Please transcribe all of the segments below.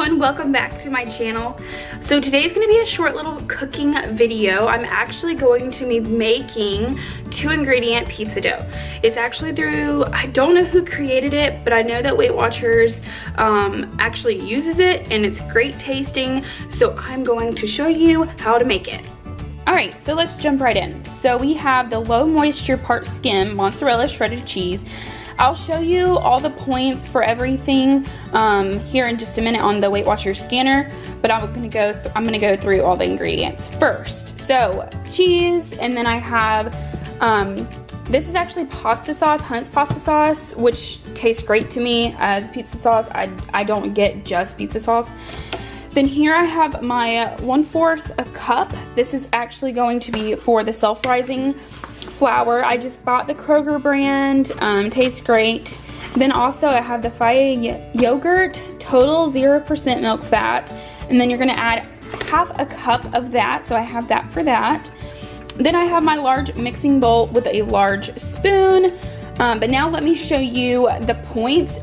everyone, welcome back to my channel. So today's going to be a short little cooking video. I'm actually going to be making 2-ingredient pizza dough. It's actually through, I don't know who created it, but I know that Weight Watchers actually uses it and it's great tasting. So I'm going to show you how to make it. Alright, so let's jump right in. So we have the low moisture part skim mozzarella shredded cheese. I'll show you all the points for everything here in just a minute on the Weight Watchers scanner, but I'm gonna go through all the ingredients first. So cheese, and then I have this is actually pasta sauce, Hunt's pasta sauce, which tastes great to me as pizza sauce. I don't get just pizza sauce. Then here I have my 1/4 a cup. This is actually going to be for the self-rising flour. I just bought the Kroger brand, tastes great. Then also I have the Fage yogurt, total 0% milk fat. And then you're gonna add 1/2 a cup of that, so I have that for that. Then I have my large mixing bowl with a large spoon. But now let me show you the points.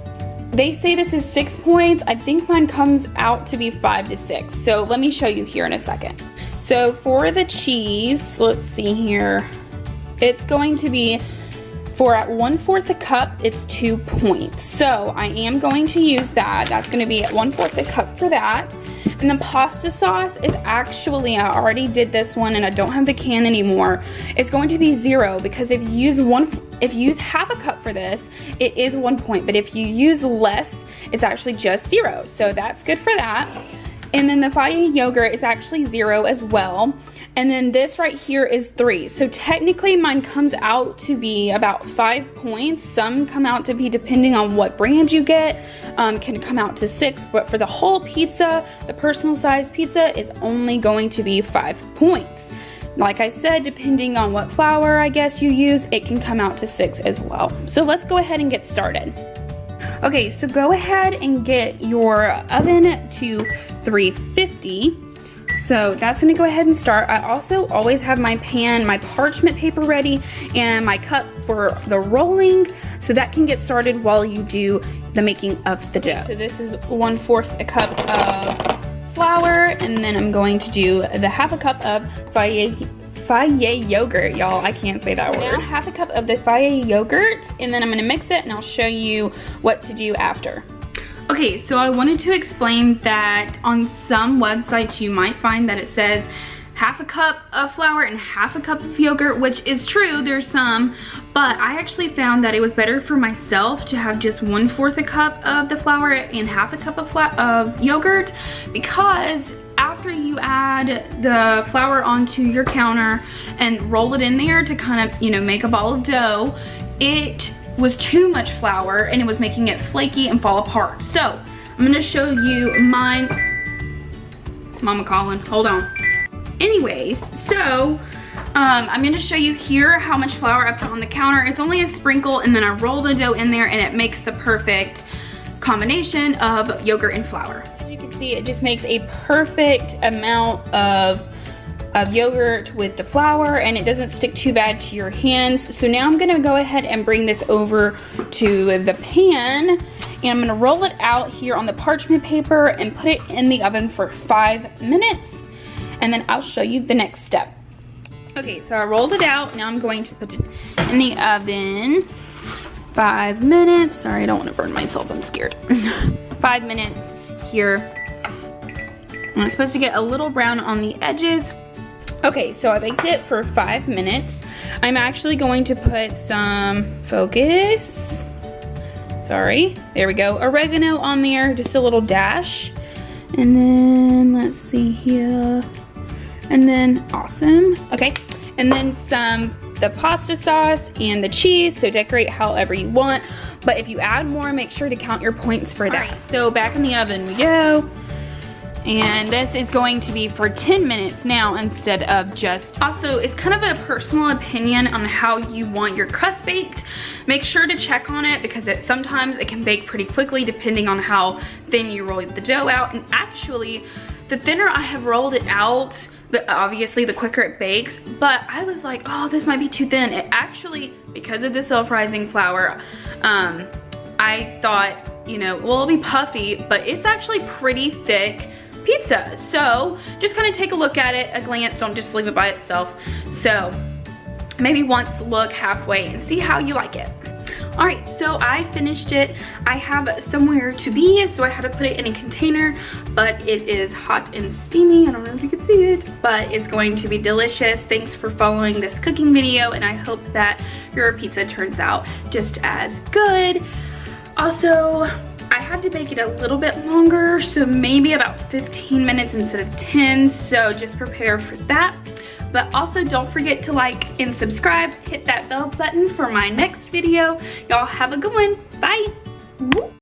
They say this is 6 points. I think mine comes out to be 5 to 6. So let me show you here in a second. So for the cheese, let's see here. It's going to be, for at 1/4 a cup, it's 2 points. So I am going to use that. That's gonna be at 1/4 a cup for that. And the pasta sauce is actually, I already did this one and I don't have the can anymore. It's going to be 0 because if you use 1/2 a cup for this, it is 1 point. But if you use less, it's actually just 0. So that's good for that. And then the Fage yogurt is actually 0 as well. And then this right here is 3. So technically mine comes out to be about 5 points. Some come out to be, depending on what brand you get, can come out to 6. But for the whole pizza, the personal size pizza, it's only going to be 5 points. Like I said, depending on what flour I guess you use, it can come out to 6 as well. So let's go ahead and get started. Okay, so go ahead and get your oven to 350. So that's gonna go ahead and start. I also always have my pan, my parchment paper ready, and my cup for the rolling, so that can get started while you do the making of the dough. So this is 1/4 a cup of flour, and then I'm going to do the 1/2 a cup of Fage yogurt, y'all. I can't say that word. Now 1/2 a cup of the Fage yogurt, and then I'm gonna mix it and I'll show you what to do after. Okay, so I wanted to explain that on some websites you might find that it says 1/2 a cup of flour and 1/2 a cup of yogurt, which is true, there's some, but I actually found that it was better for myself to have just 1/4 a cup of the flour and 1/2 a cup of yogurt, because after you add the flour onto your counter and roll it in there to kind of, you know, make a ball of dough, it was too much flour and it was making it flaky and fall apart. So I'm gonna show you mine. Mama calling, hold on. Anyways, so I'm gonna show you here how much flour I put on the counter. It's only a sprinkle, and then I roll the dough in there and it makes the perfect combination of yogurt and flour. As you can see, it just makes a perfect amount of yogurt with the flour, and it doesn't stick too bad to your hands. So now I'm gonna go ahead and bring this over to the pan, and I'm gonna roll it out here on the parchment paper and put it in the oven for 5 minutes, and then I'll show you the next step. Okay, so I rolled it out. Now I'm going to put it in the oven 5 minutes. Sorry, I don't want to burn myself, I'm scared. 5 minutes here. And it's supposed to get a little brown on the edges. Okay, so I baked it for 5 minutes. I'm actually going to put some, focus, sorry, there we go, oregano on there, just a little dash. And then, let's see here. And then, awesome, okay. And then the pasta sauce and the cheese, so decorate however you want. But if you add more, make sure to count your points for that. All right, so back in the oven we go. And this is going to be for 10 minutes now instead of just. Also, it's kind of a personal opinion on how you want your crust baked. Make sure to check on it, because sometimes it can bake pretty quickly depending on how thin you roll the dough out. And actually, the thinner I have rolled it out, obviously the quicker it bakes, but I was like, oh, this might be too thin. It actually, because of the self-rising flour, I thought you know, well, it'll be puffy, but it's actually pretty thick pizza. So just kind of take a look at it, a glance, don't just leave it by itself. So maybe once look halfway and see how you like it. All right, so I finished it. I have somewhere to be, so I had to put it in a container, but it is hot and steamy. I don't know if you can see it, but it's going to be delicious. Thanks for following this cooking video, and I hope that your pizza turns out just as good. Also, I had to bake it a little bit longer, so maybe about 15 minutes instead of 10, so just prepare for that. But also don't forget to like and subscribe, hit that bell button for my next video. Y'all have a good one, bye.